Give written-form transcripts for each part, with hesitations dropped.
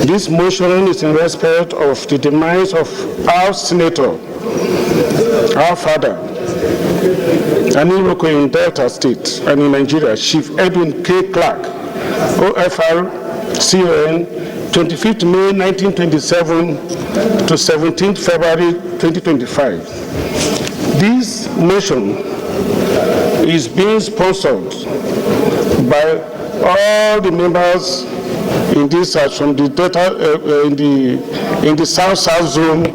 This motion is in respect of the demise of our senator, our father, an Iroko in Delta State and in Nigeria, Chief Edwin K. Clark, OFR, CON, 25th May 1927 to 17th February 2025. This motion is being sponsored by all the members in this from the data in the South zone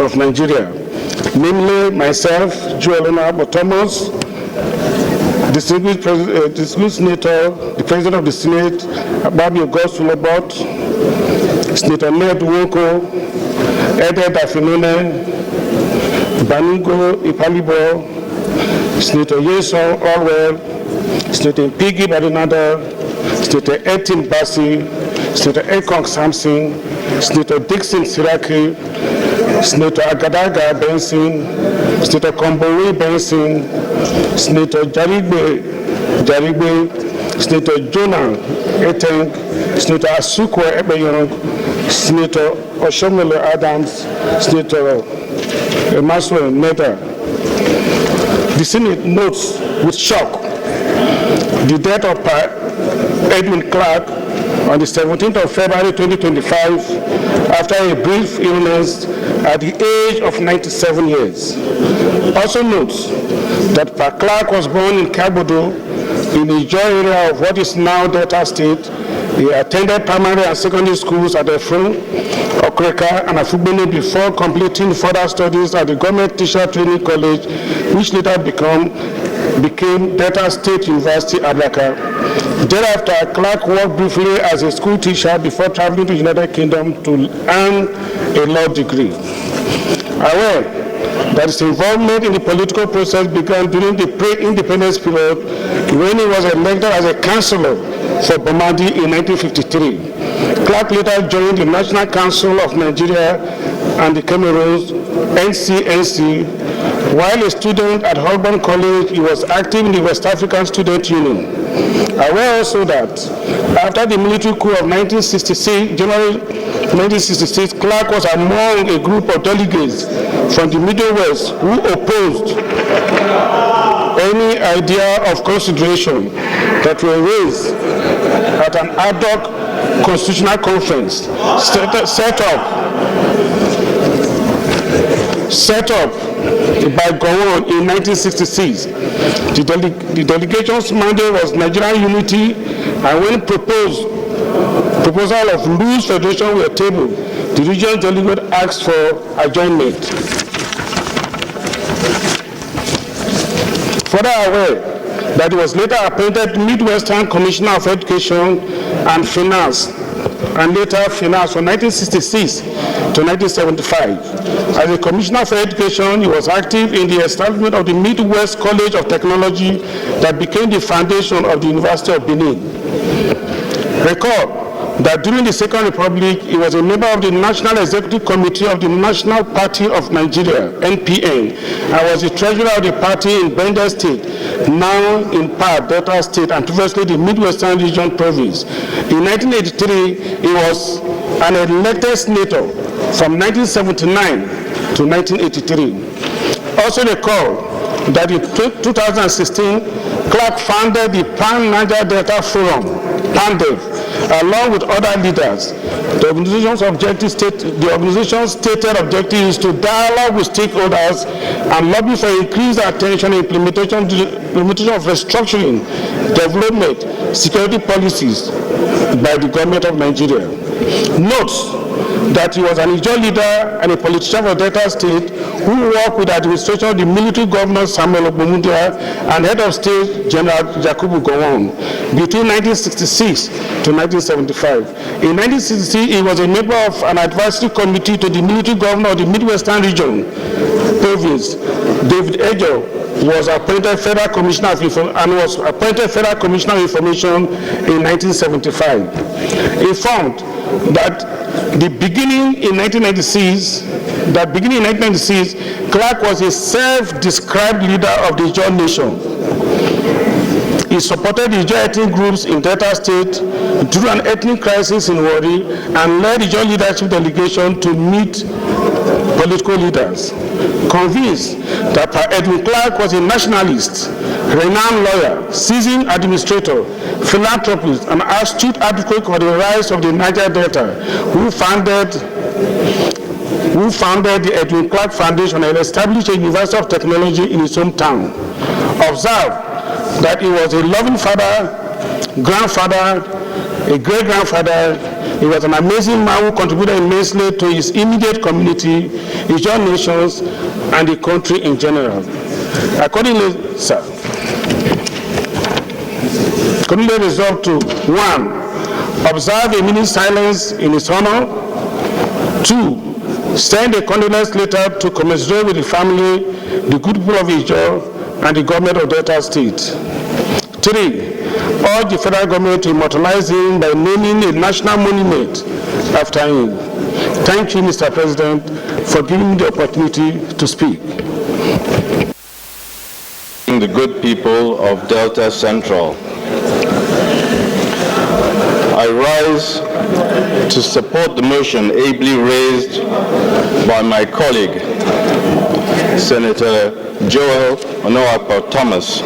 of Nigeria, namely myself, Joel Thomas, distinguished senator, the president of the Senate, Babi Ogostulobot, Senator Ned Woko, Ede Dafinone, Baningo Ipalibo, Senator Yeson Orwell, Senator Piggy Badinada, Senator Etin Bassi, Senator Ekong Samson, Senator Dixon Siraki, Senator Agadaga Benson, Senator Kombowe Benson, Senator Jarigbe, Senator Jonah Eteng, Senator Asukwa Ebeyon, Senator Oshomole Adams, Senator Emaswe Neda. The Senate notes with shock the death of Edwin Clark on the 17th of February 2025 after a brief illness at the age of 97 years. Also notes that Pa Clark was born in Kabodo in the Ijo area of what is now Delta State. He attended primary and secondary schools at Efron, Okreka, and Afugbene before completing further studies at the Government Teacher Training College, which later became Delta State University, Ablaka. Thereafter, Clark worked briefly as a school teacher before traveling to the United Kingdom to earn a law degree. Aware that his involvement in the political process began during the pre-independence period when he was elected as a councillor for Bomadi in 1953. Clark later joined the National Council of Nigeria and the Cameroons, NCNC. While a student at Holborn College, he was active in the West African Student Union. Aware also that after the military coup of January 1966, Clark was among a group of delegates from the Middle West who opposed any idea of consideration that were raised at an ad hoc constitutional conference set up by Gowon in 1966. The delegation's mandate was Nigerian unity, and when proposal of loose federation were tabled, the regional delegate asked for adjournment. Further aware that he was later appointed Midwestern Commissioner of Education and Finance, and later Finance from 1966 to 1975. As a Commissioner for Education, he was active in the establishment of the Midwest College of Technology that became the foundation of the University of Benin. Recall that during the Second Republic, he was a member of the National Executive Committee of the National Party of Nigeria, NPN, and was the treasurer of the party in Bender State, now in part Delta State, and previously the Midwestern Region Province. In 1983, he was an elected senator from 1979 to 1983. Also recall that in 2016, Clark founded the Pan-Niger Delta Forum, PANDEF, along with other leaders. The organization's stated objective is to dialogue with stakeholders and lobby for increased attention and implementation of restructuring, development, security policies by the government of Nigeria. Notes that he was an Ijo leader and a politician for Delta State who worked with the administration of the military governor Samuel Ogbomundia and head of state General Yakubu Gowon between 1966 to 1975. In 1960, he was a member of an advisory committee to the military governor of the Midwestern Region Province. David Ejo was appointed Federal Commissioner of Information in 1975. Informed that beginning in 1996, Clark was a self-described leader of the Ijaw nation. He supported the Ijaw ethnic groups in Delta State through an ethnic crisis in Warri and led the Ijaw leadership delegation to meet political leaders. Convinced that Edwin Clark was a nationalist, renowned lawyer, seasoned administrator, philanthropist, and astute advocate for the rights of the Niger Delta, who founded the Edwin Clark Foundation and established a University of Technology in his hometown. Observe that he was a loving father, grandfather, a great-grandfather. He was an amazing man who contributed immensely to his immediate community, his own nations, and the country in general. Accordingly, sir, resolved to 1. Observe a minute's silence in his honor. 2. Send a condolence letter to commiserate with the family, the good people of Ijaw, and the government of Delta State. 3. Urge the federal government to immortalize him by naming a national monument after him. Thank you, Mr. President, for giving me the opportunity to speak. The good people of Delta Central, I rise to support the motion ably raised by my colleague, Senator Joel Onoakpo Thomas.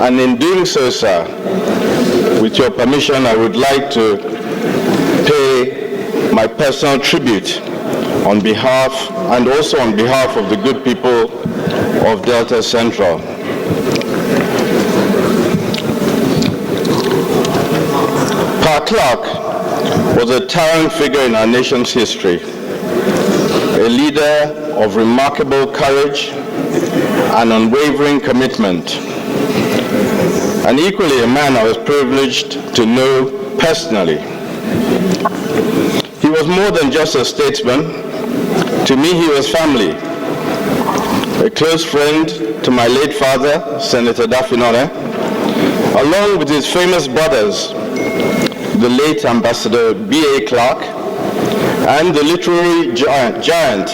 And in doing so, sir, with your permission, I would like to pay my personal tribute on behalf, and also on behalf of the good people of Delta Central. Pa Clark was a towering figure in our nation's history, a leader of remarkable courage and unwavering commitment, and equally a man I was privileged to know personally. He was more than just a statesman. To me, he was family. A close friend to my late father, Senator Dafinore, along with his famous brothers, the late Ambassador B.A. Clark, and the literary giant,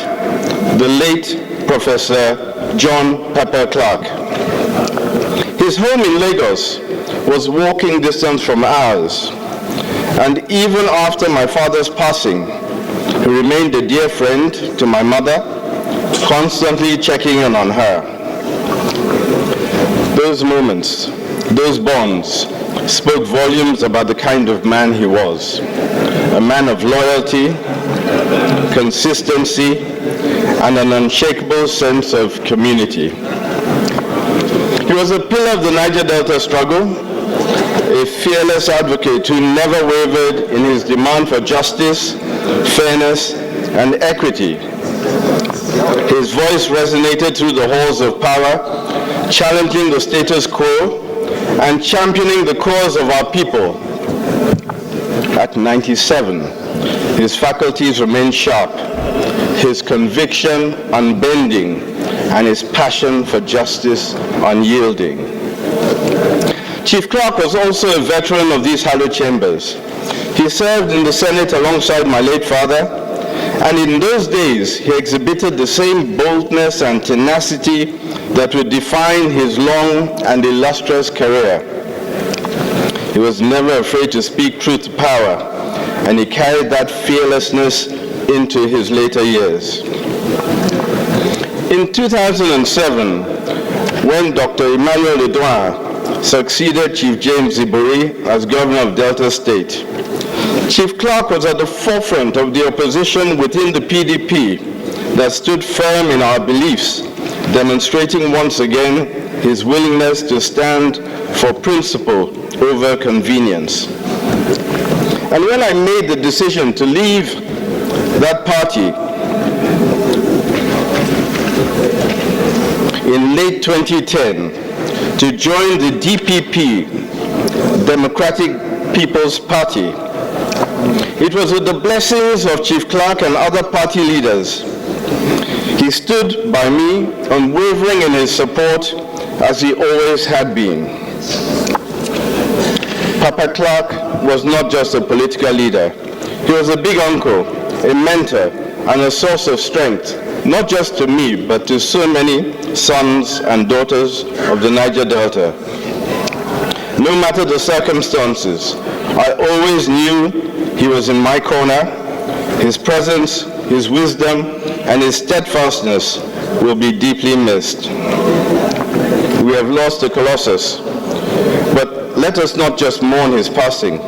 the late Professor John Pepper Clark. His home in Lagos was walking distance from ours, and even after my father's passing, he remained a dear friend to my mother, constantly checking in on her. Those moments, those bonds, spoke volumes about the kind of man he was. A man of loyalty, consistency, and an unshakable sense of community. He was a pillar of the Niger Delta struggle, a fearless advocate who never wavered in his demand for justice, fairness, and equity. His voice resonated through the halls of power, challenging the status quo and championing the cause of our people. At 97, his faculties remained sharp, his conviction unbending, and his passion for justice unyielding. Chief Clark was also a veteran of these hallowed chambers. He served in the Senate alongside my late father, and in those days he exhibited the same boldness and tenacity that would define his long and illustrious career. He was never afraid to speak truth to power, and he carried that fearlessness into his later years. In 2007, when Dr. Emmanuel Edwin succeeded Chief James Ibori as governor of Delta State, Chief Clark was at the forefront of the opposition within the PDP that stood firm in our beliefs, demonstrating once again his willingness to stand for principle over convenience. And when I made the decision to leave that party in late 2010 to join the DPP, Democratic People's Party, it was with the blessings of Chief Clark and other party leaders. He stood by me, unwavering in his support, as he always had been. Papa Clark was not just a political leader. He was a big uncle, a mentor, and a source of strength, not just to me, but to so many sons and daughters of the Niger Delta. No matter the circumstances, I always knew he was in my corner. His presence, his wisdom, and his steadfastness will be deeply missed. We have lost a colossus, but let us not just mourn his passing.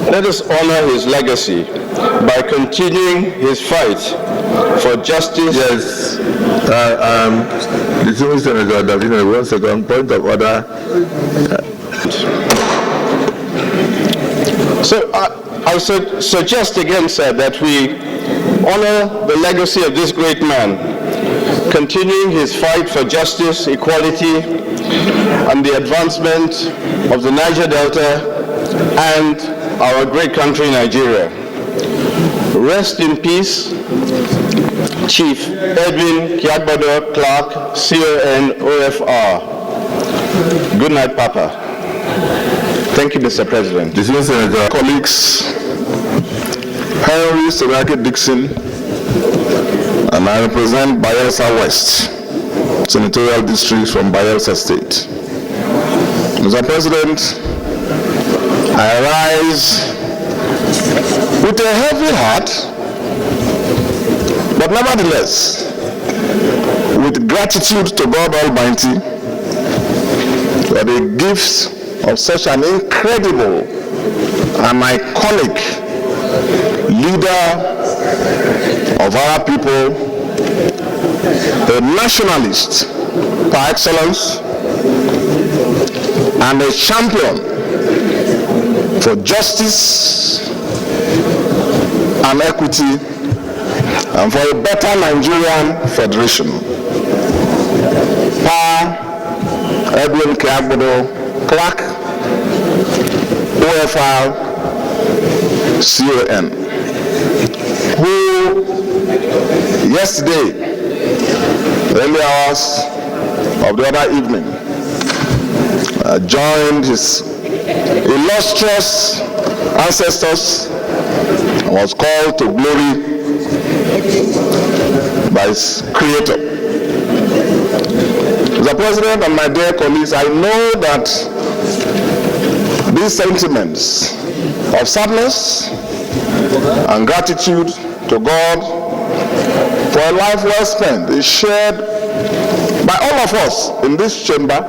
Let us honor his legacy by continuing his fight for justice. Yes. Distinguished Senator Davina, 1 second, point of order. So I suggest again, sir, that we honor the legacy of this great man, continuing his fight for justice, equality, and the advancement of the Niger Delta and our great country, Nigeria. Rest in peace, Chief Edwin Kiagbado Clark, CON OFR. Good night, Papa. Thank you, Mr. President. Distinguished Senator, colleagues, Henry Soraki Dixon, and I represent Bayelsa West, senatorial district from Bayelsa State. Mr. President, I rise with a heavy heart, but nevertheless, with gratitude to God Almighty for the gifts of such an incredible and iconic leader of our people, a nationalist par excellence, and a champion for justice and equity and for a better Nigerian federation. Pa Edwin Kiagbado Clark, OFR CON, who yesterday, early hours of the other evening, joined his illustrious ancestors and was called to glory by his creator. Mr. President and my dear colleagues, I know that these sentiments of sadness and gratitude to God for a life well spent is shared by all of us in this chamber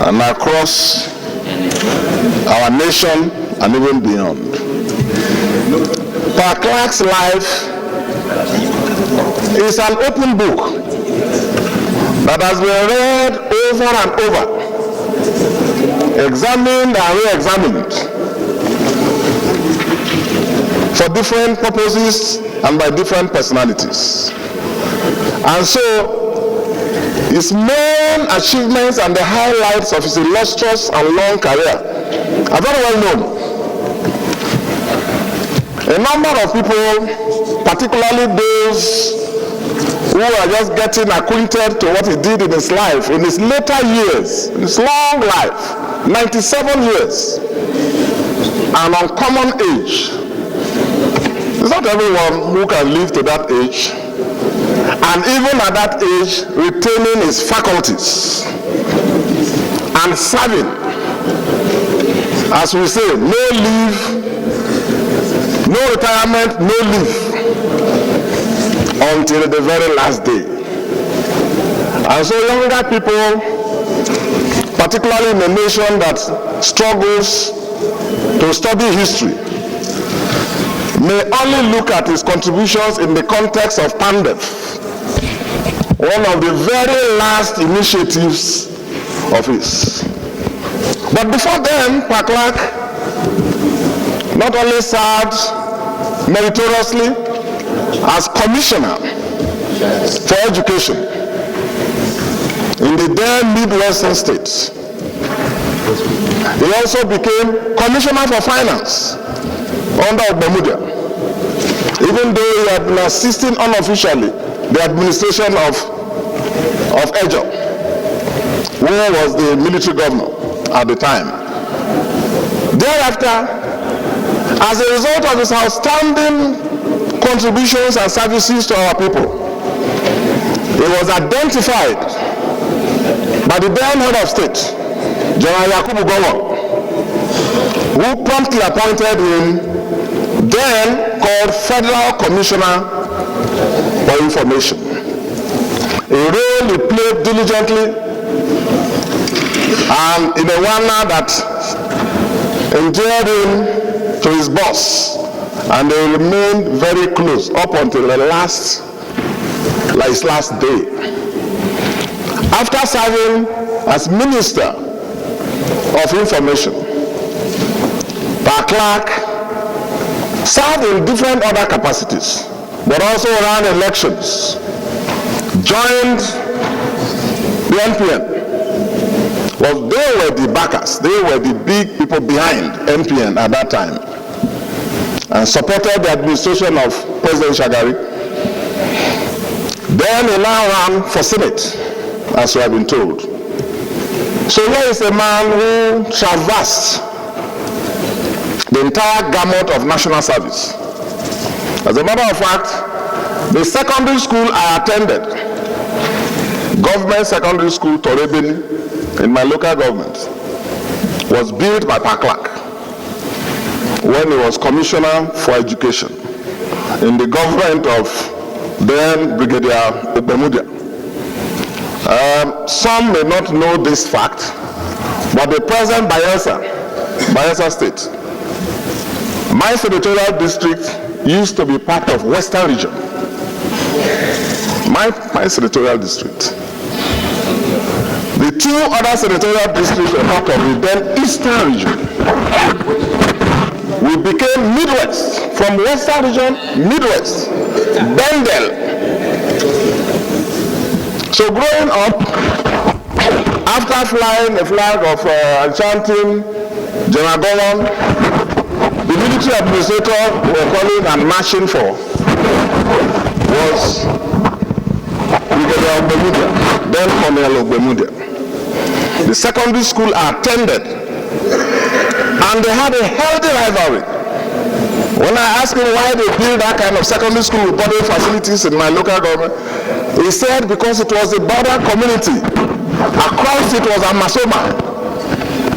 and across our nation and even beyond. Pa Clark's life is an open book that has been read over and over, examined and re-examined for different purposes and by different personalities. And so, his main achievements and the highlights of his illustrious and long career are very well known. A number of people, particularly those who are just getting acquainted to what he did in his life, in his later years, in his long life, 97 years, an uncommon age. It's not everyone who can live to that age, and even at that age, retaining his faculties and serving, as we say, no leave, no retirement, no leave, until the very last day. And so younger people, particularly in a nation that struggles to study history, may only look at his contributions in the context of PANDEF, one of the very last initiatives of his. But before then, Pa Clark not only served meritoriously as Commissioner for Education in the then Midwestern states, he also became Commissioner for Finance under Obamudia, even though he had been assisting unofficially the administration of Ejo, who was the military governor at the time. Thereafter, as a result of his outstanding contributions and services to our people, he was identified by the then head of state, General Yakubu Gowon, who promptly appointed him, then called Federal Commissioner for Information, a role he played diligently and in a manner that endeared him to his boss, and they remained very close up until his last day. After serving as Minister of Information, Clark served in different other capacities, but also ran elections, joined the NPN. Well, they were the backers, they were the big people behind NPN at that time, and supported the administration of President Shagari. Then he now ran for Senate, as we have been told. So here is a man who traversed the entire gamut of national service. As a matter of fact, the secondary school I attended, government secondary school Torebini, in my local government, was built by Clark when he was Commissioner for Education in the government of then Brigadier Ogbemudia. Some may not know this fact, but the present Bayelsa State, my senatorial district used to be part of Western Region. My senatorial district. The two other senatorial districts were part of the then Eastern Region. We became Midwest. From Western Region, Midwest. Bendel. So growing up, after flying a flag of chanting General Gowon, the military administrator we were calling and marching for was Brigadier Ogbemudia, then Colonel Ogbemudia. The secondary school I attended, and they had a healthy rivalry. When I asked him why they built that kind of secondary school with body facilities in my local government, he said because it was a border community. Across it was Amasoma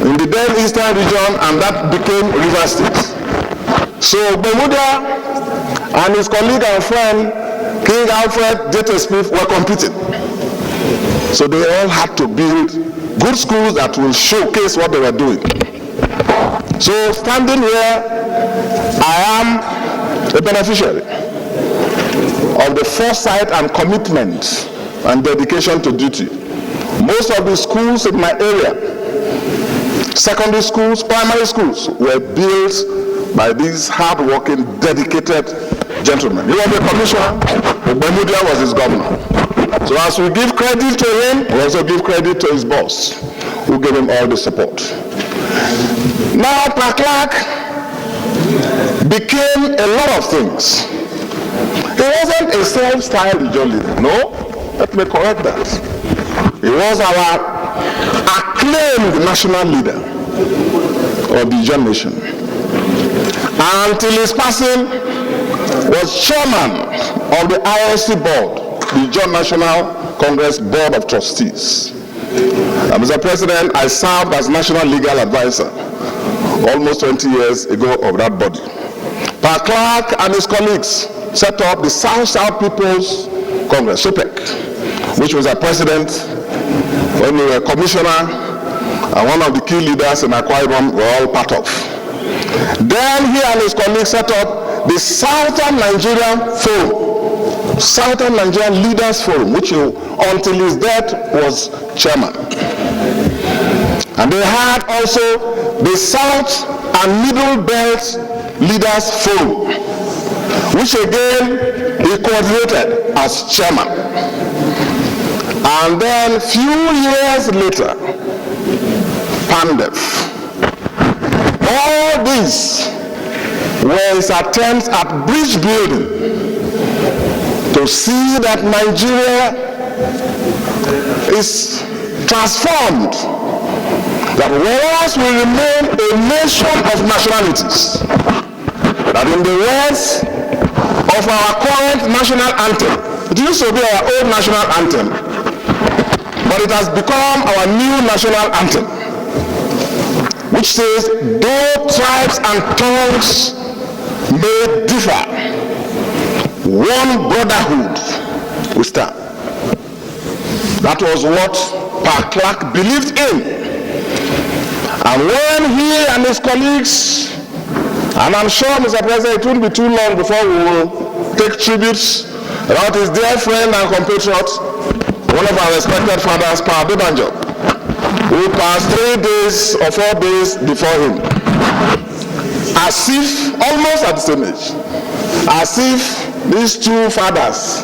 in the then Eastern Region, and that became River State. So Ogbemudia and his colleague and friend King Alfred J.T. Smith were competing. So they all had to build good schools that will showcase what they were doing. So standing here, I am a beneficiary of the foresight and commitment and dedication to duty. Most of the schools in my area, secondary schools, primary schools, were built by these hard-working, dedicated gentlemen. He was the commissioner, Ogbemudia was his governor. So as we give credit to him, we also give credit to his boss, who gave him all the support. Now, Clark became a lot of things. He wasn't a self-styled Ijaw leader. No, let me correct that. He was our acclaimed national leader of the Ijaw nation. Until his passing, was chairman of the IOC board, the Ijaw National Congress Board of Trustees. Mr. President, I served as National Legal Advisor almost 20 years ago of that body. Clark and his colleagues set up the South-South People's Congress, SOPEC, which was our president when we were commissioner, and one of the key leaders in Akwa Ibom were all part of. Then he and his colleagues set up the Southern Nigerian Forum, Southern Nigerian Leaders Forum, which until his death was chairman. And they had also the South and Middle Belt Leaders Forum, which again he coordinated as chairman. And then few years later, PANDEF. All these were his attempts at bridge building to see that Nigeria is transformed, that whereas we remain a nation of nationalities, that in the words of our current national anthem, it used to be our old national anthem, but it has become our new national anthem, which which says, though tribes and tongues may differ, one brotherhood will stand. That was what Pa Clark believed in. And when he and his colleagues, and I'm sure, Mr. President, it won't be too long before we will take tributes about his dear friend and compatriot, one of our respected fathers, Pa Adebanjo, who passed 3 days or 4 days before him, as if, almost at the same age, as if these two fathers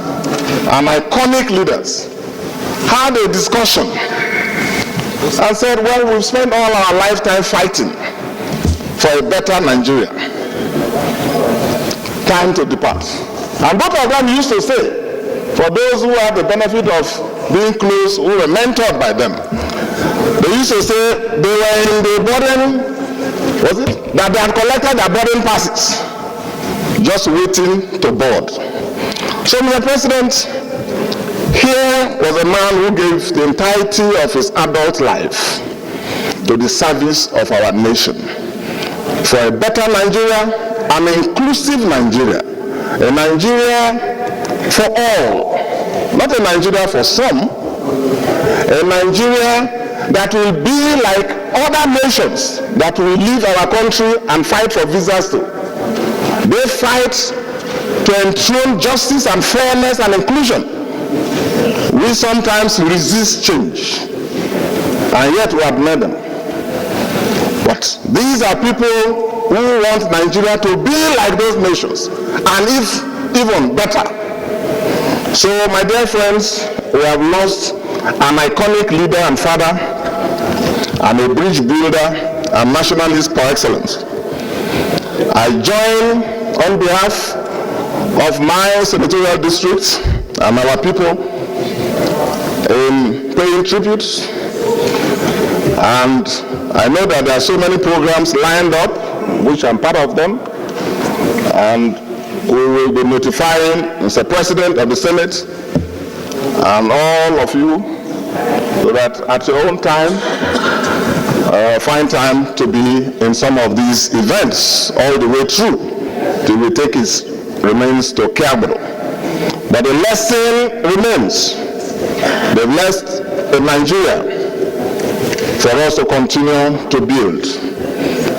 and iconic leaders had a discussion and said, well, we've spent all our lifetime fighting for a better Nigeria. Time to depart. And both of them used to say, for those who had the benefit of being close, who were mentored by them, they used to say they were in the boarding, was it? That they had collected their boarding passes, just waiting to board. So, Mr. President, here was a man who gave the entirety of his adult life to the service of our nation, for a better Nigeria, an inclusive Nigeria, a Nigeria for all, not a Nigeria for some, a Nigeria that will be like other nations that will leave our country and fight for visas to. They fight to enthrone justice and fairness and inclusion. We sometimes resist change, and yet we admire them. But these are people who want Nigeria to be like those nations, and if even better. So, my dear friends, we have lost an iconic leader and father, and a bridge builder and nationalist par excellence. I join on behalf of my senatorial district and our people in paying tributes, and I know that there are so many programs lined up, which I'm part of them, and we will be notifying Mr. President of the Senate and all of you, so that at your own time, find time to be in some of these events all the way through till we take his remains to Kiagbro. But the lesson remains. They've left Nigeria for us to continue to build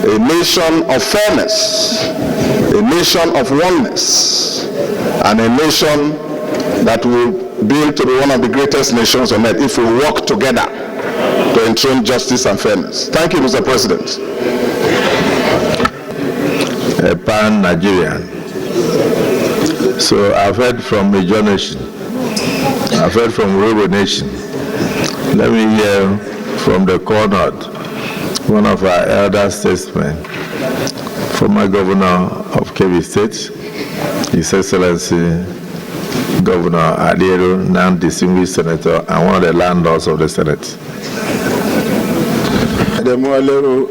a nation of fairness, a nation of oneness, and a nation that will build to be one of the greatest nations on earth if we work together to enthrone justice and fairness. Thank you, Mr. President. A pan-Nigerian. So I've heard from Major Nation. I've heard from Robo Nation. Let me hear from the corner, one of our elder statesmen, former governor of Kebbi State, His Excellency Governor Adiero, now distinguished senator and one of the landlords of the Senate. Ademo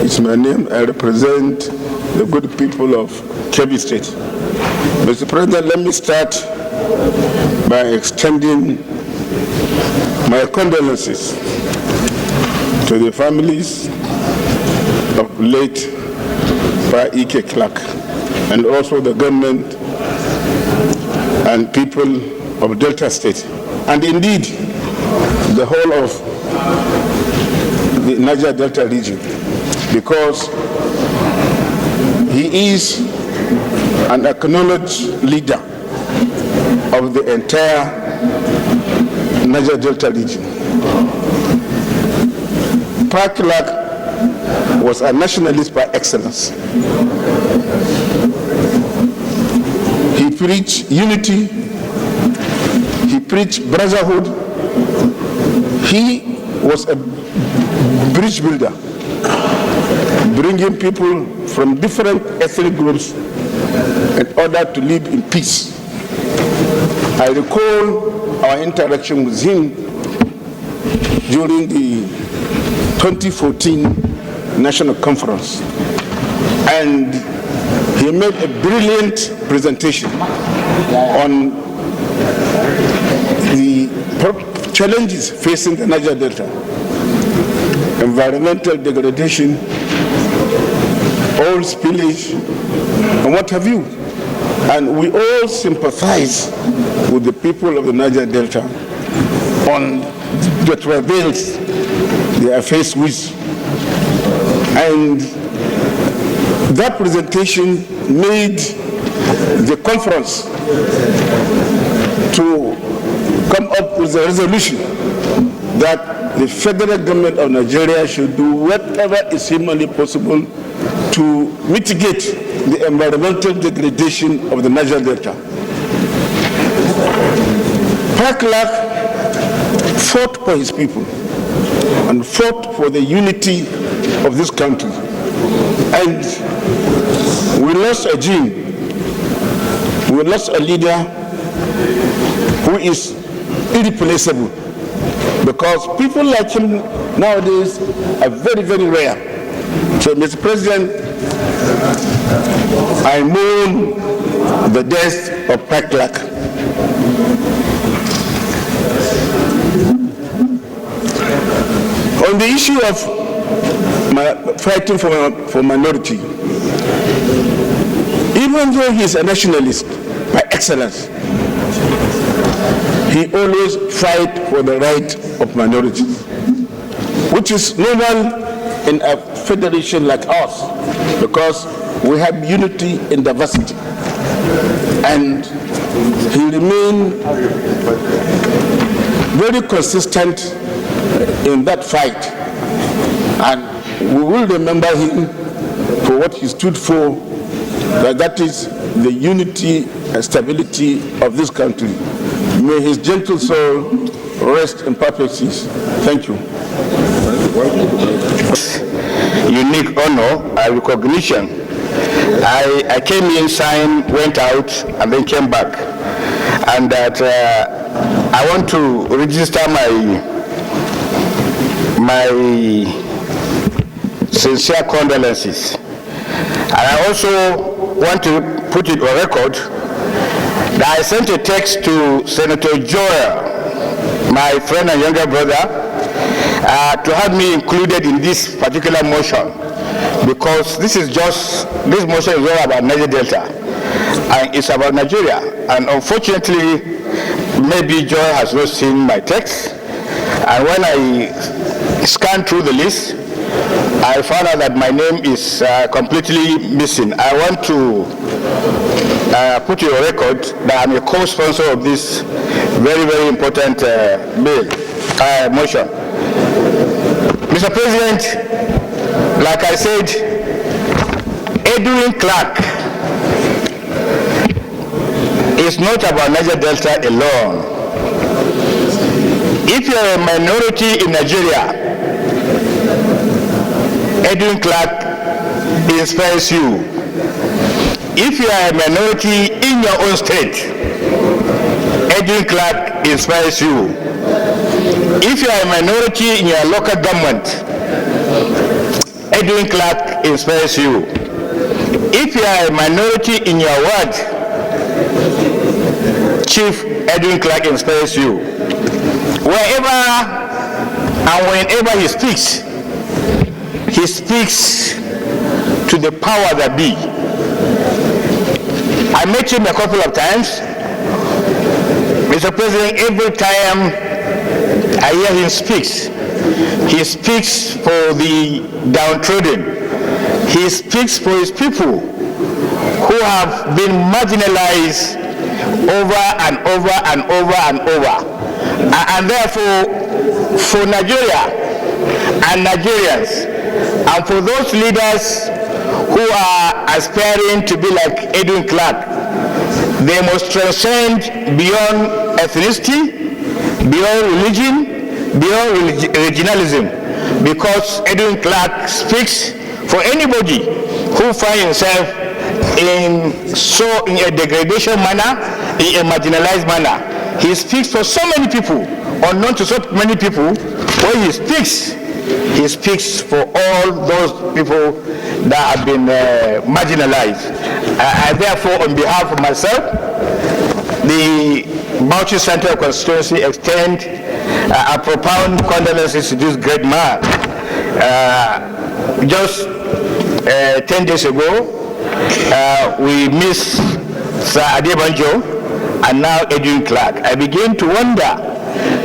is my name. I represent the good people of Kebbi State. Mr. President, let me start by extending my condolences to the families of late Pa Ike Clark, and also the government and people of Delta State, and indeed the whole of the Niger Delta region, because he is an acknowledged leader of the entire Niger Delta region. Pa Clark was a nationalist by excellence. He preached unity, he preached brotherhood, he was a bridge builder, bringing people from different ethnic groups in order to live in peace. I recall our interaction with him during the 2014 National Conference, and he made a brilliant presentation on the challenges facing the Niger Delta. environmental degradation, oil spillage, and what have you. And we all sympathize with the people of the Niger Delta on the travails they are faced with. And that presentation made the conference to come up with a resolution that the federal government of Nigeria should do whatever is humanly possible to mitigate the environmental degradation of the Niger Delta. Park fought for his people and fought for the unity of this country. And we lost a gene, we lost a leader who is irreplaceable, because people like him nowadays are very, very rare. So, Mr. President, I mourn the death of Paklak. On the issue of fighting for minority, even though he is a nationalist by excellence, he always fights for the right of minorities, which is normal in a federation like ours, because we have unity in diversity. And he remained very consistent in that fight. And we will remember him for what he stood for, that is the unity and stability of this country. May his gentle soul rest in perfect peace. Thank you. Unique honor and recognition. I came in, signed, went out, and then came back. And that I want to register my sincere condolences. And I also want to put it on record that I sent a text to Senator Joel, my friend and younger brother, to have me included in this particular motion, because this motion is all about Niger Delta, and it's about Nigeria. And unfortunately, maybe Joel has not seen my text, and when I scanned through the list, I found out that my name is completely missing. I want to put you on record that I'm a co-sponsor of this very, very important motion. Mr. President, like I said, Edwin Clark is not about Niger Delta alone. If you are a minority in Nigeria, Edwin Clark inspires you. If you are a minority in your own state, Edwin Clark inspires you. If you are a minority in your local government, Edwin Clark inspires you. If you are a minority in your ward, Chief Edwin Clark inspires you. Wherever and whenever he speaks to the power that be. I met him a couple of times. Mr. President, every time I hear him he speaks for the downtrodden. He speaks for his people who have been marginalized over and over and over and over. And therefore, for Nigeria and Nigerians, and for those leaders who are aspiring to be like Edwin Clark, they must transcend beyond ethnicity, beyond religion, beyond regionalism, because Edwin Clark speaks for anybody who finds himself in a degradation manner, in a marginalized manner. He speaks for so many people, unknown to so many people. When he speaks for all those people that have been marginalized. I therefore, on behalf of myself, the Bauchi Central Constituency, extend a profound condolences to this great man. Just 10 days ago, we missed Sir Adebanjo and now Edwin Clark. I begin to wonder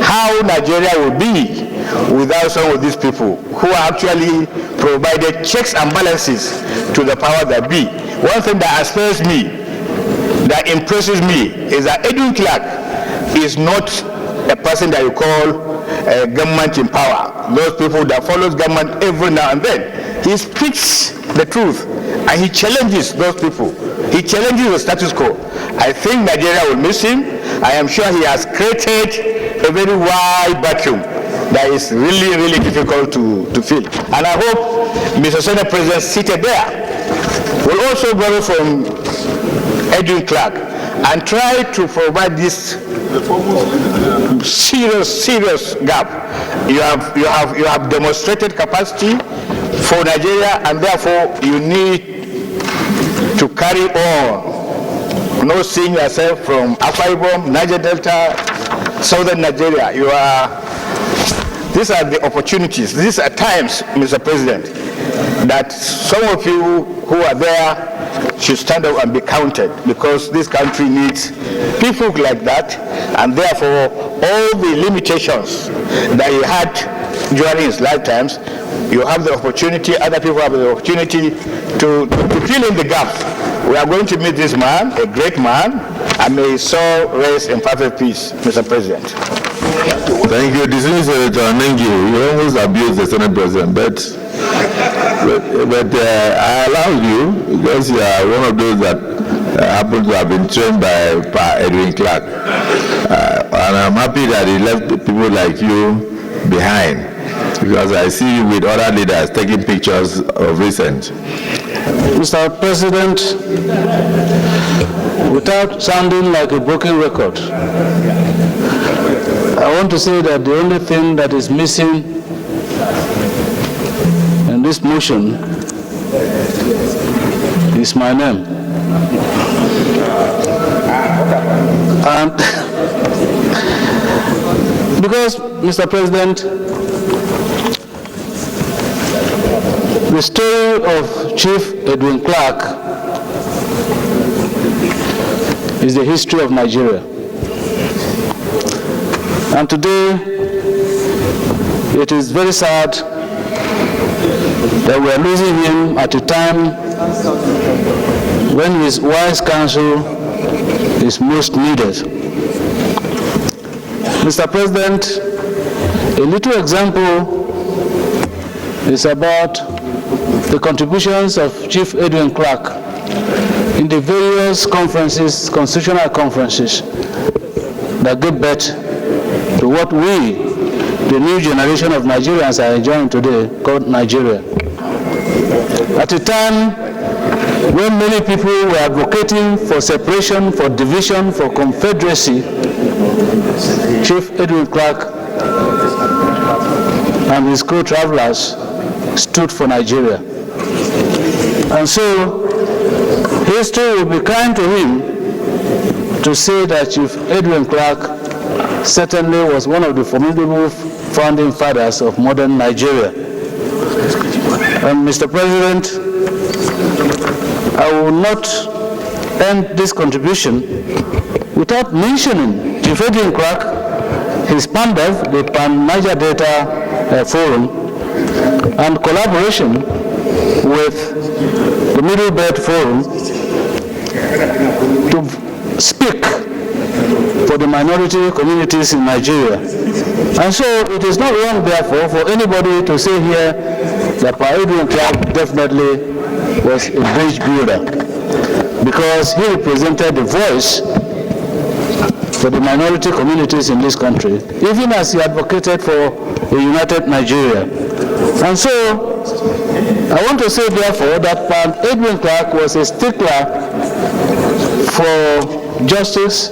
how Nigeria will be without some of these people who actually provided checks and balances to the power that be. One thing that aspires me, that impresses me, is that Edwin Clark is not a person that you call government in power. Those people that follows government every now and then. He speaks the truth and he challenges those people. He challenges the status quo. I think Nigeria will miss him. I am sure he has created a very wide vacuum that is really, really difficult to fill. And I hope Mr. Senate President seated there will also borrow from Edwin Clark and try to provide this serious gap. You have demonstrated capacity for Nigeria, and therefore you need to carry on. Not seeing yourself from Akwa Ibom, Niger Delta, southern Nigeria. These are the opportunities. These are times, Mr. President, that some of you who are there should stand up and be counted, because this country needs people like that, and therefore all the limitations that he had during his lifetimes, you have the opportunity, other people have the opportunity to fill in the gaps. We are going to meet this man, a great man, and may his soul rest in perfect peace, Mr. President. Thank you. Distinguished Senator Nengi, you almost abused the Senate President, but I allowed you because you are one of those that happen to have been trained by Edwin Clark. And I'm happy that he left people like you behind, because I see you with other leaders taking pictures of recent. Mr. President, without sounding like a broken record, I want to say that the only thing that is missing in this motion is my name. And because, Mr. President, the story of Chief Edwin Clark is the history of Nigeria. And today, it is very sad that we are losing him at a time when his wise counsel is most needed. Mr. President, a little example is about the contributions of Chief Edwin Clark in the various conferences, constitutional conferences, that give birth to what we, the new generation of Nigerians, are enjoying today, called Nigeria. At a time when many people were advocating for separation, for division, for confederacy, Chief Edwin Clark and his co-travelers stood for Nigeria. And so, history will be kind to him to say that Chief Edwin Clark certainly was one of the formidable founding fathers of modern Nigeria. And Mr. President, I will not end this contribution without mentioning Chief Edwin Clark, his PANDEF, the Pan-Niger Delta Forum, and collaboration with the Middle Belt Forum to speak for the minority communities in Nigeria. And so it is not wrong, therefore, for anybody to say here that Edwin Clark definitely was a bridge builder, because he represented the voice for the minority communities in this country, even as he advocated for a united Nigeria. And so I want to say, therefore, that Edwin Clark was a stickler for justice,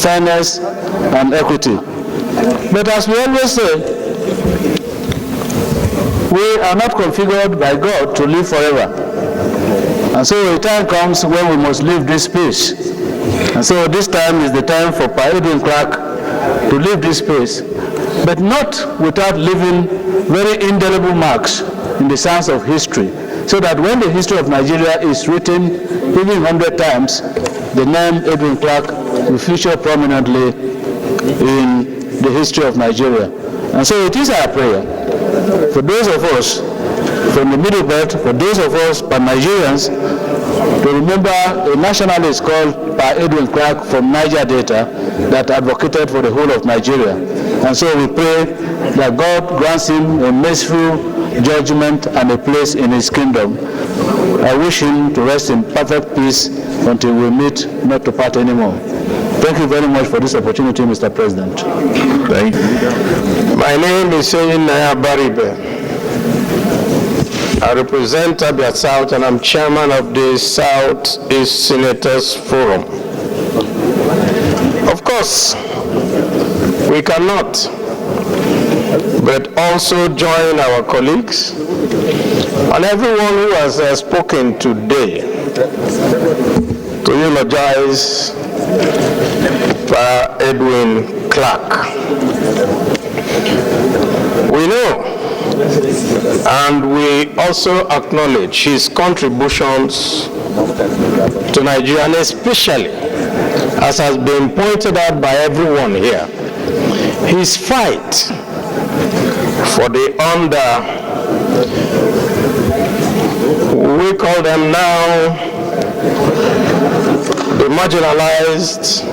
fairness, and equity. But as we always say, we are not configured by God to live forever. And so a time comes when we must leave this space. And so this time is the time for Edwin Clark to leave this space but not without leaving very indelible marks in the sands of history, so that when the history of Nigeria is written even 100 times, the name Edwin Clark will feature prominently in the history of Nigeria. And so it is our prayer for those of us from the Middle Belt, for those of us Pan-Nigerians, to remember a nationalist called Edwin Clark from Niger Delta that advocated for the whole of Nigeria. And so we pray that God grants him a merciful judgment and a place in his kingdom. I wish him to rest in perfect peace until we meet not to part anymore. Thank you very much for this opportunity, Mr. President. Thank you. My name is Seyin Naya Baribe. I represent Abia South and I'm chairman of the Southeast Senators Forum. Of course, we cannot but also join our colleagues and everyone who has spoken today to eulogize Edwin Clark. We know and we also acknowledge his contributions to Nigeria, and especially, as has been pointed out by everyone here, his fight for the we call them now the marginalized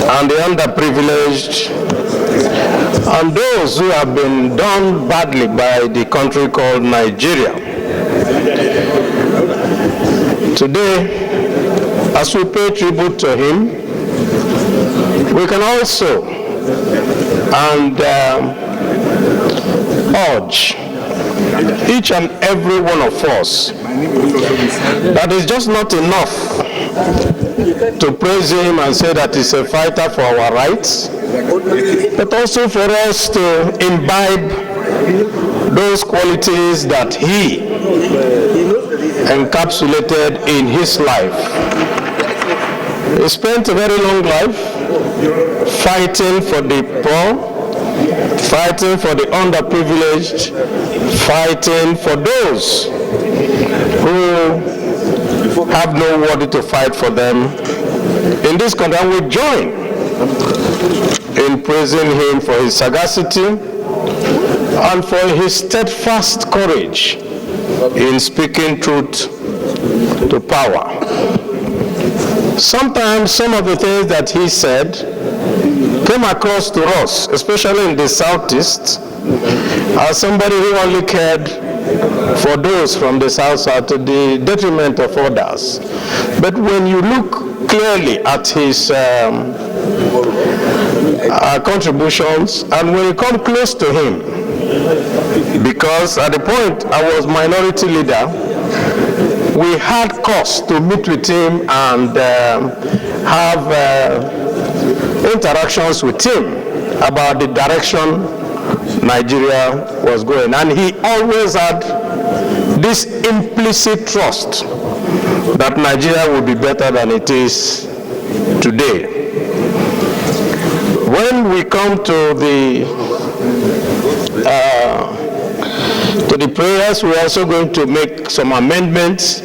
and the underprivileged, and those who have been done badly by the country called Nigeria. Today, as we pay tribute to him, we can also urge each and every one of us that is just not enough to praise him and say that he's a fighter for our rights, but also for us to imbibe those qualities that he encapsulated in his life. He spent a very long life fighting for the poor, fighting for the underprivileged, fighting for those who have nobody to fight for them in this country. And we join in praising him for his sagacity and for his steadfast courage in speaking truth to power. Sometimes some of the things that he said came across to us, especially in the Southeast, as somebody who only cared for those from the South to the detriment of others. But when you look clearly at his contributions, and when you come close to him, because at the point I was minority leader, we had cause to meet with him and have interactions with him about the direction Nigeria was going. And he always had this implicit trust that Nigeria will be better than it is today. When we come to the prayers, we're also going to make some amendments,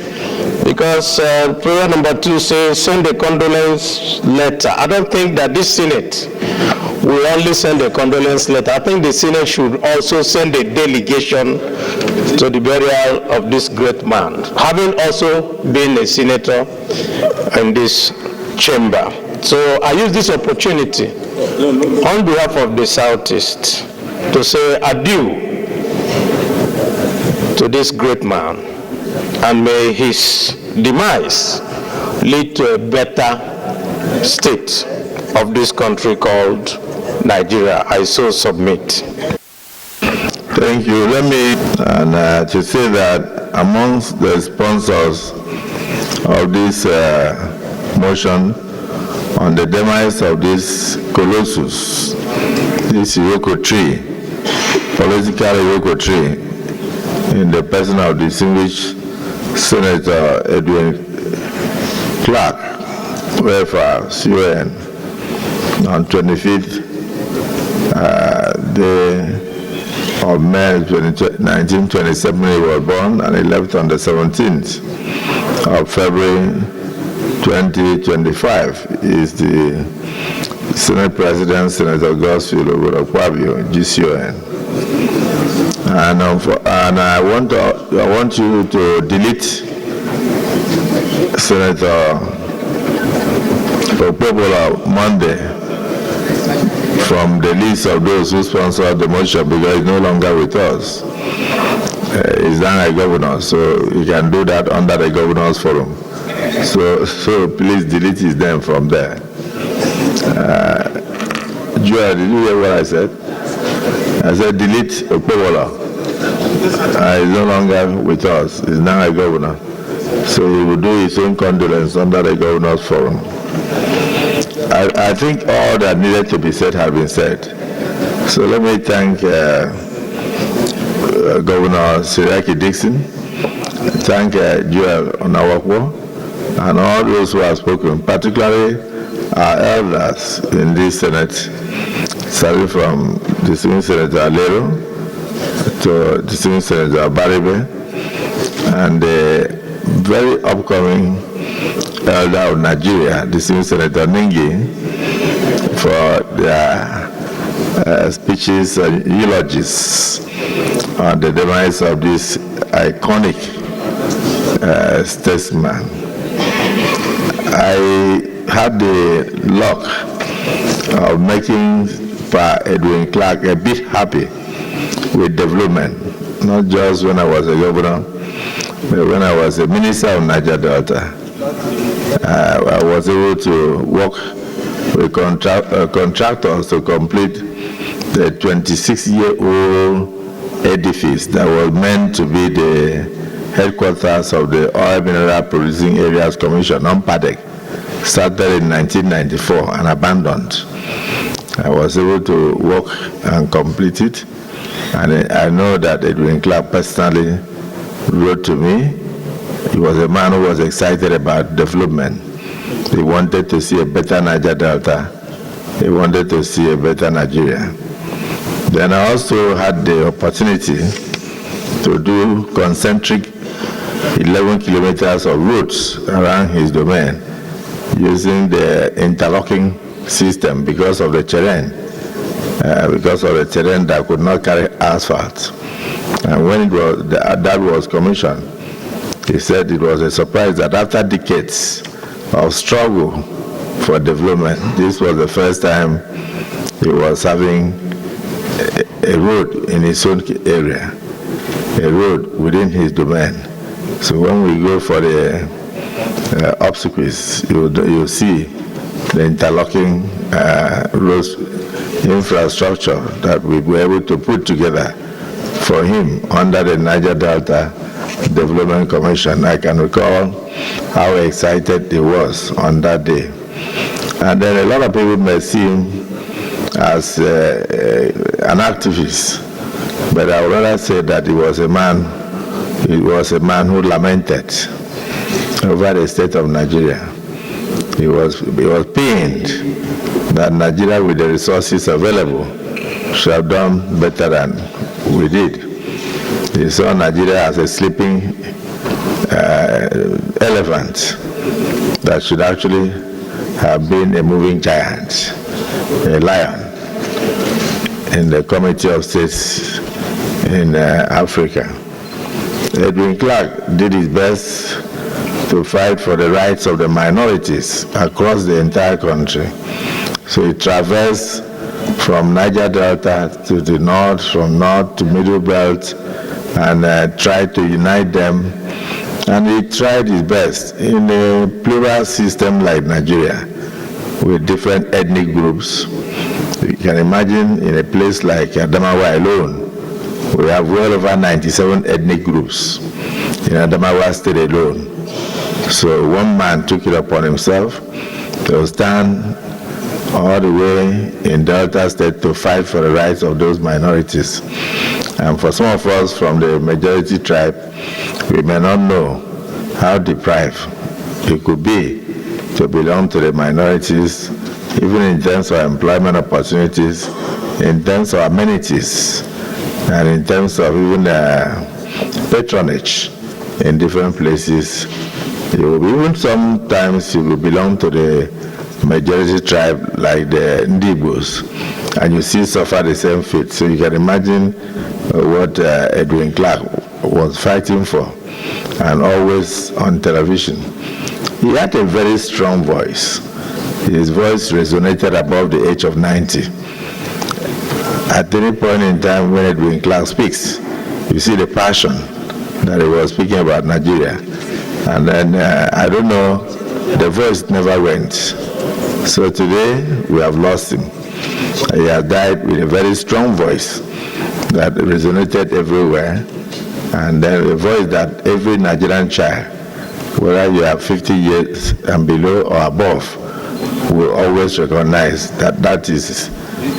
because prayer number 2 says send a condolence letter. I don't think that this Senate will only send a condolence letter. I think the Senate should also send a delegation to the burial of this great man, having also been a senator in this chamber. So I use this opportunity on behalf of the Southeast to say adieu to this great man, and may his demise lead to a better state of this country called Nigeria. I so submit. Thank you. Let me to say that amongst the sponsors of this motion on the demise of this colossus, this Iroko tree, political Iroko tree, in the person of distinguished Senator Edwin Clark, welfare, CON, on 25th Day of May 1927 he was born, and he left on the 17th of February 2025. He is the Senate President, Senator Godswill Obodokwabio, GCON. And I want you to delete Senator Okpebola Monday from the list of those who sponsored the motion, because he's no longer with us. He's now a governor, so he can do that under the governor's forum. So please delete his name from there. Joel, did you hear what I said? I said delete Okpebola. He's no longer with us. He's now a governor. So he will do his own condolence under the governor's forum. I think all that needed to be said have been said. So let me thank Governor Siraki Dixon, thank Joel Onawakwo, and all those who have spoken, particularly our elders in this Senate, starting from distinguished Senator Alero to distinguished Senator Baribe, and the very upcoming elder of Nigeria, distinguished Senator Ningi, for their speeches and eulogies on the demise of this iconic statesman. I had the luck of making Edwin Clark a bit happy with development, not just when I was a governor, but when I was a minister of Niger Delta. I was able to work with contractors to complete the 26-year-old edifice that was meant to be the headquarters of the Oil Mineral Producing Areas Commission, UMPADEC, started in 1994 and abandoned. I was able to work and complete it, and I know that Edwin Clark personally wrote to me. He was a man who was excited about development. He wanted to see a better Niger Delta. He wanted to see a better Nigeria. Then I also had the opportunity to do concentric 11 kilometers of routes around his domain using the interlocking system because of the terrain that could not carry asphalt. And when that was commissioned, he said it was a surprise that after decades of struggle for development, this was the first time he was having a road in his own area, a road within his domain. So when we go for the obsequies, you'll see the interlocking roads infrastructure that we were able to put together for him under the Niger Delta Development Commission. I can recall how excited he was on that day. And then a lot of people may see him as an activist, but I would rather say that he was a man who lamented over the state of Nigeria. He was pained that Nigeria, with the resources available, should have done better than we did. He saw Nigeria as a sleeping elephant that should actually have been a moving giant, a lion in the Committee of States in Africa. Edwin Clark did his best to fight for the rights of the minorities across the entire country. So he traversed from Niger Delta to the north, from north to Middle Belt, and tried to unite them. And he tried his best in a plural system like Nigeria, with different ethnic groups. You can imagine in a place like Adamawa alone, we have well over 97 ethnic groups in Adamawa State alone. So one man took it upon himself to stand all the way in Delta State to fight for the rights of those minorities. And for some of us from the majority tribe, we may not know how deprived it could be to belong to the minorities, even in terms of employment opportunities, in terms of amenities and in terms of even patronage in different places. Even sometimes you will belong to the majority tribe like the Ndibos, and you still suffer the same fate. So you can imagine what Edwin Clark was fighting for, and always on television. He had a very strong voice. His voice resonated above the age of 90. At any point in time when Edwin Clark speaks, you see the passion that he was speaking about Nigeria. And then, I don't know, the voice never went. So today, we have lost him. He has died with a very strong voice that resonated everywhere. And then a voice that every Nigerian child, whether you are 50 years and below or above, will always recognize that that is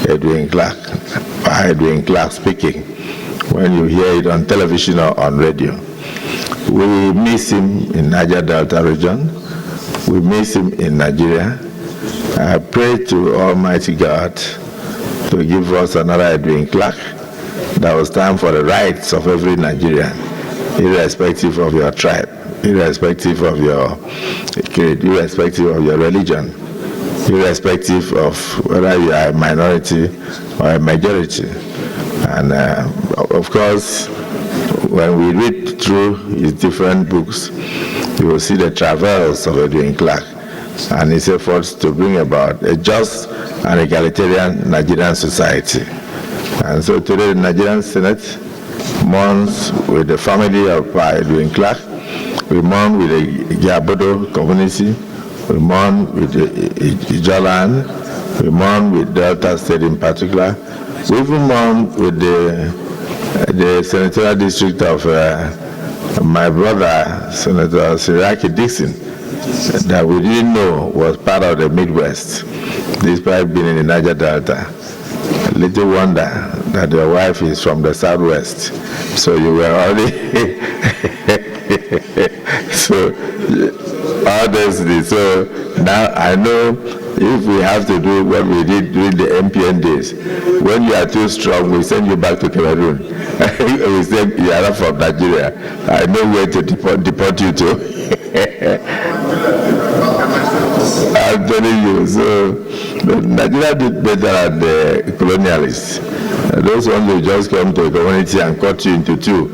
Edwin Clark, Edwin Clark speaking, when you hear it on television or on radio. We miss him in Niger Delta region. We miss him in Nigeria. I pray to Almighty God to give us another Edwin Clark that will stand for the rights of every Nigerian, irrespective of your tribe, irrespective of your creed, irrespective of your religion, irrespective of whether you are a minority or a majority. And of course, when we read through his different books, you will see the travails of Edwin Clark and his efforts to bring about a just and egalitarian Nigerian society. And so today the Nigerian Senate mourns with the family of Edwin Clark. We mourn with the Giabodo community. We mourn with the Ijolan. We mourn with Delta State in particular. We even mourn with the senatorial district of my brother, Senator Siraki Dixon, that we didn't know was part of the Midwest, despite being in the Niger Delta. Little wonder that your wife is from the Southwest, so you were already so honestly. So now I know if we have to do what we did during the MPN days, when you are too strong, we send you back to Cameroon. We say you are not from Nigeria. I know where to deport you to. I'm telling you, so Nigeria did better than the colonialists. Those ones who just come to a community and cut you into two.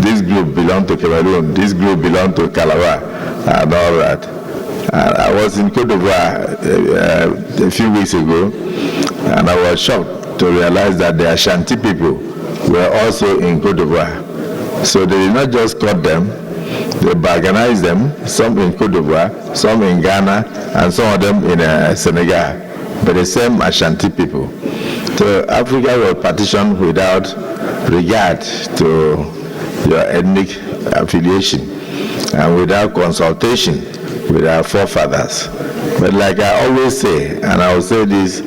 This group belonged to Cameroon, this group belonged to Calabar, and all that. I was in Cote d'Ivoire a few weeks ago, and I was shocked to realize that the Ashanti people were also in Cote d'Ivoire. So they did not just cut them, they bargainized them, some in Cote d'Ivoire, some in Ghana, and some of them in Senegal, but the same Ashanti people. So Africa was partitioned without regard to your ethnic affiliation and without consultation with our forefathers. But like I always say, and I will say this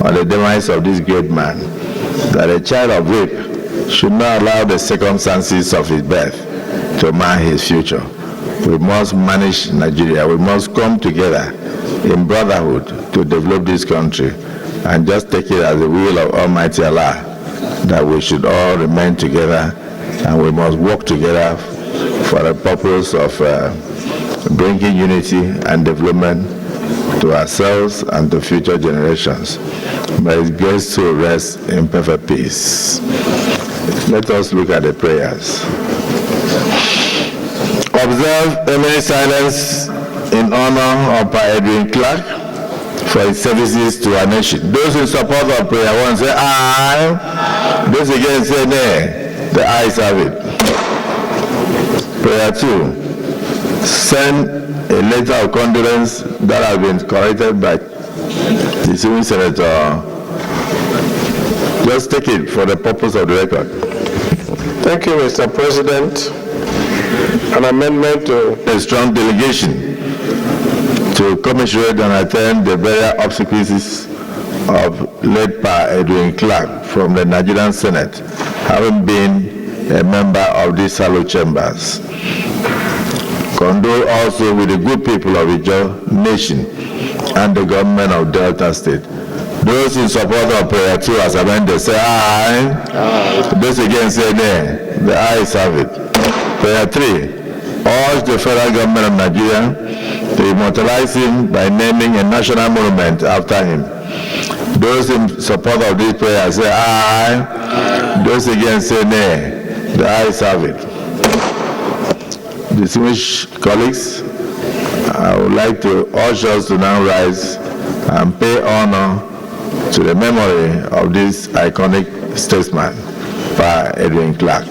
on the demise of this great man, that a child of rape should not allow the circumstances of his birth to mar his future. We must manage Nigeria. We must come together in brotherhood to develop this country, and just take it as the will of Almighty Allah that we should all remain together, and we must work together for the purpose of bringing unity and development to ourselves and to future generations. May His grace to rest in perfect peace. Let us look at the prayers. Observe a minute silence in honor of Edwin Clark for his services to our nation. Those in support of prayer one say aye. Those against say nay. The ayes have it. Prayer 2. Send a letter of condolence that has been corrected by the Senior Senator. Just take it for the purpose of the record. Thank you, Mr. President. An amendment to a strong delegation to commiserate and attend the burial obsequies of late Pa Edwin Clark from the Nigerian Senate, having been a member of these hallowed chambers. Condole also with the good people of Ijaw Nation and the government of Delta State Those in support of prayer 2 as amended say aye. Those against say nay. The ayes have it. Prayer 3. Urge the federal government of Nigeria to immortalize him by naming a national monument after him. Those in support of this prayer say aye. Those against say nay. The ayes have it. Distinguished colleagues, I would like to urge us to now rise and pay honor to the memory of this iconic statesman by Edwin Clark.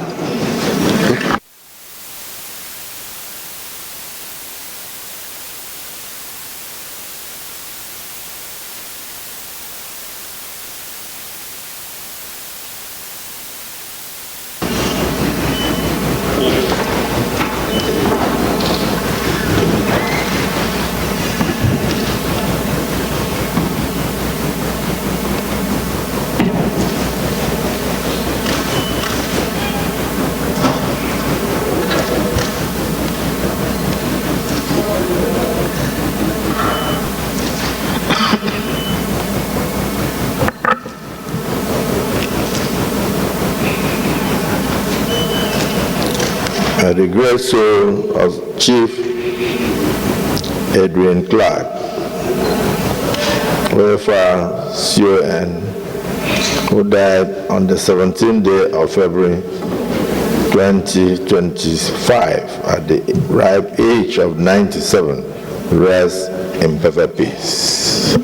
The great soul of Chief Edwin Clark, welfare CON, who died on the 17th day of February 2025 at the ripe age of 97, rest in perfect peace.